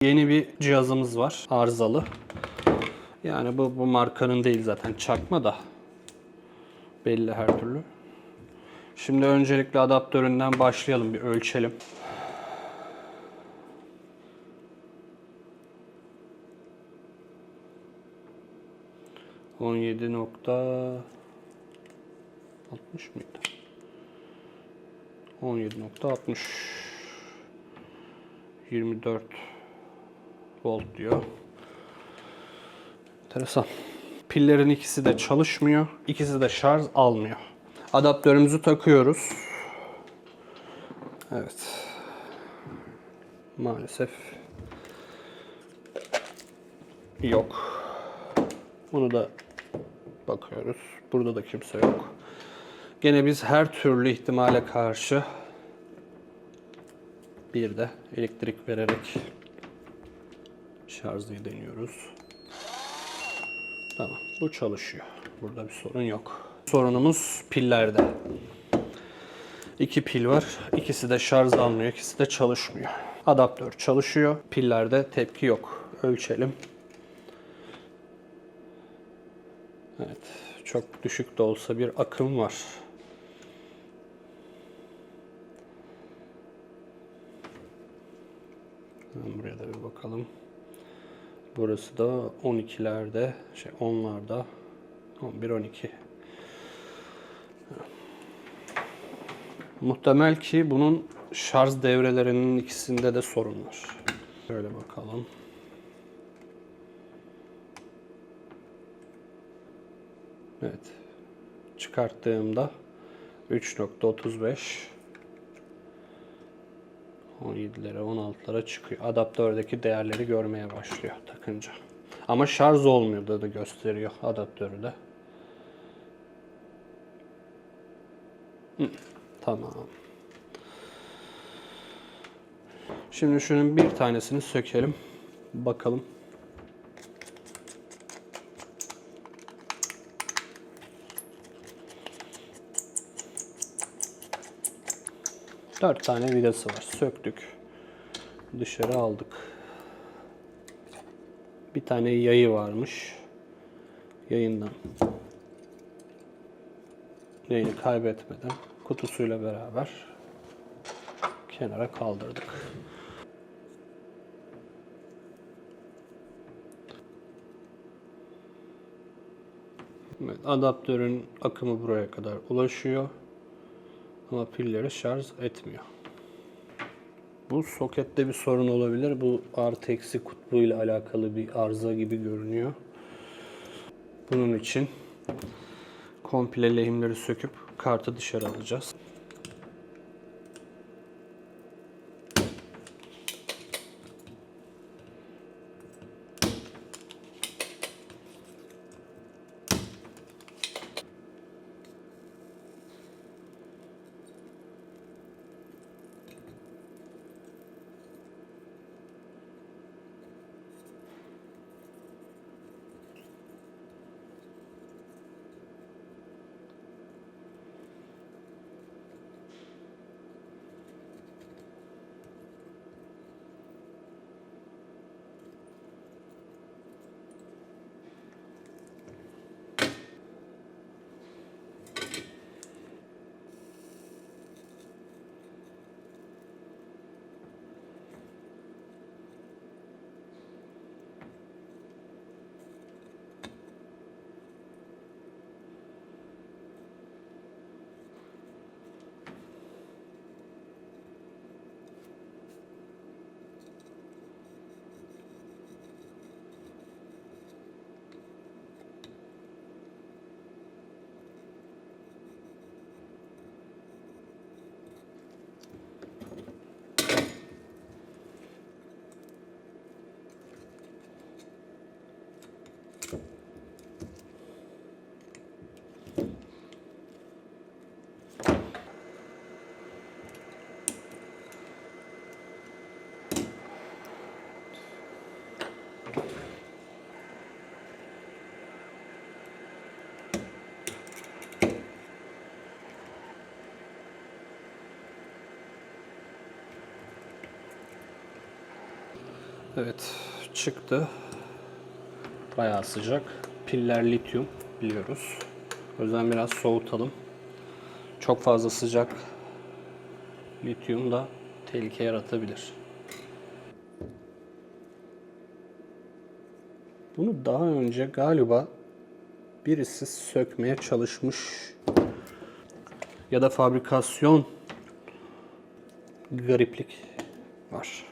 Yeni bir cihazımız var. Arızalı. Yani bu markanın değil zaten. Çakma da. Belli her türlü. Şimdi öncelikle adaptöründen başlayalım. Bir ölçelim. ...17.60 mıydı? 17.60 24 volt diyor. Enteresan. Pillerin ikisi de çalışmıyor. İkisi de şarj almıyor. Adaptörümüzü takıyoruz. Evet. Maalesef yok. Bunu da bakıyoruz. Burada da kimse yok. Gene biz her türlü ihtimale karşı bir de elektrik vererek şarjı deniyoruz. Tamam, bu çalışıyor. Burada bir sorun yok. Sorunumuz pillerde. İki pil var. İkisi de şarj almıyor, ikisi de çalışmıyor. Adaptör çalışıyor. Pillerde tepki yok. Ölçelim. Evet, çok düşük de olsa bir akım var. Buraya da bir bakalım. Burası da 12'lerde, 10'larda, 11-12. Muhtemel ki bunun şarj devrelerinin ikisinde de sorun var. Şöyle bakalım. Evet. Çıkarttığımda 3.35 17'lere 16'lara çıkıyor. Adaptördeki değerleri görmeye başlıyor takınca. Ama şarj olmuyor da gösteriyor adaptörü de. Tamam. Şimdi şunun bir tanesini sökelim. Bakalım. Dört tane vidası var. Söktük. Dışarı aldık. Bir tane yayı varmış. Yayından yayını kaybetmeden kutusuyla beraber kenara kaldırdık. Evet, adaptörün akımı buraya kadar ulaşıyor. Ama pilleri şarj etmiyor. Bu sokette bir sorun olabilir. Bu artı eksi kutbuyla alakalı bir arıza gibi görünüyor. Bunun için komple lehimleri söküp kartı dışarı alacağız. Evet, çıktı. Bayağı sıcak. Piller lityum biliyoruz. O yüzden biraz soğutalım. Çok fazla sıcak lityum da tehlike yaratabilir. Bunu daha önce galiba birisi sökmeye çalışmış ya da fabrikasyon gariplik var.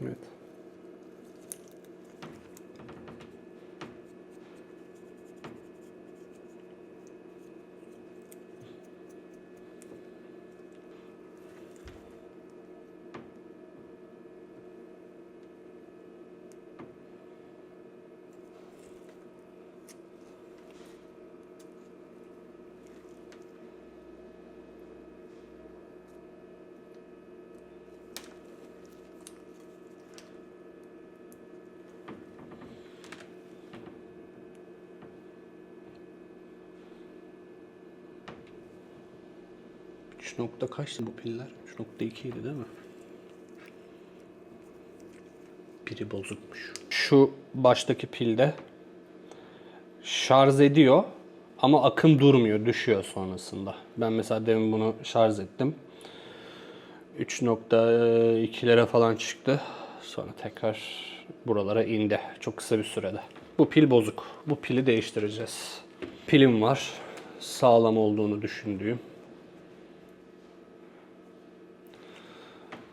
Evet. Üç nokta kaçtı bu piller? 3.2 idi değil mi? Biri bozukmuş. Şu baştaki pilde şarj ediyor ama akım durmuyor, düşüyor sonrasında. Ben mesela demin bunu şarj ettim. 3.2'lere falan çıktı. Sonra tekrar buralara indi. Çok kısa bir sürede. Bu pil bozuk. Bu pili değiştireceğiz. Pilim var. Sağlam olduğunu düşündüğüm.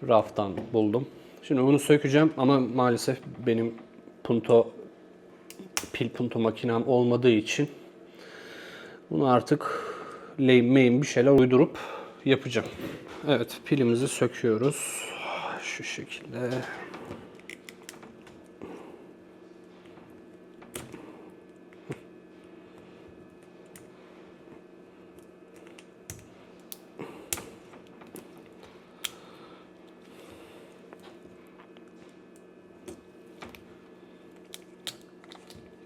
Raftan buldum. Şimdi bunu sökeceğim ama maalesef benim pil punto makinem olmadığı için bunu artık lehim bir şeyler uydurup yapacağım. Evet, pilimizi söküyoruz. Şu şekilde.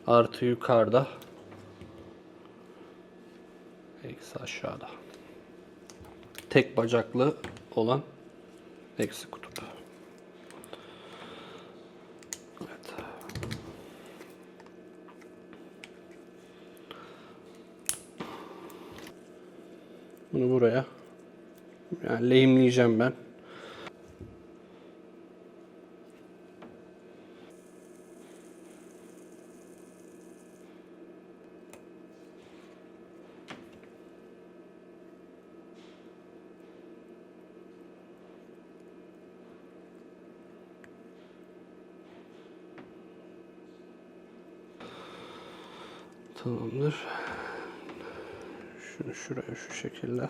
Artı yukarıda. Eksi aşağıda. Tek bacaklı olan eksi kutup. Evet. Bunu buraya lehimleyeceğim ben. Tamamdır. Şunu şuraya şu şekilde.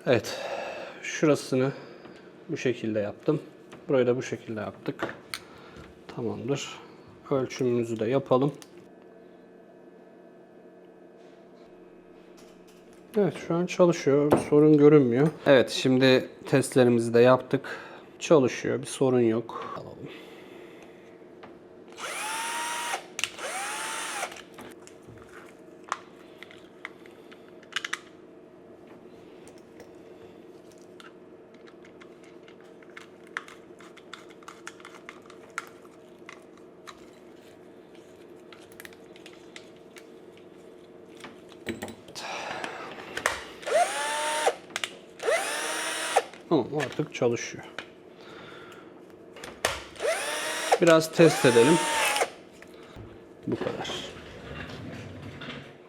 Evet. Şurasını bu şekilde yaptım. Burayı da bu şekilde yaptık. Tamamdır. Ölçümümüzü de yapalım. Evet, şu an çalışıyor. Bir sorun görünmüyor. Evet, şimdi testlerimizi de yaptık. Çalışıyor. Bir sorun yok. Alalım. Tamam, artık çalışıyor. Biraz test edelim.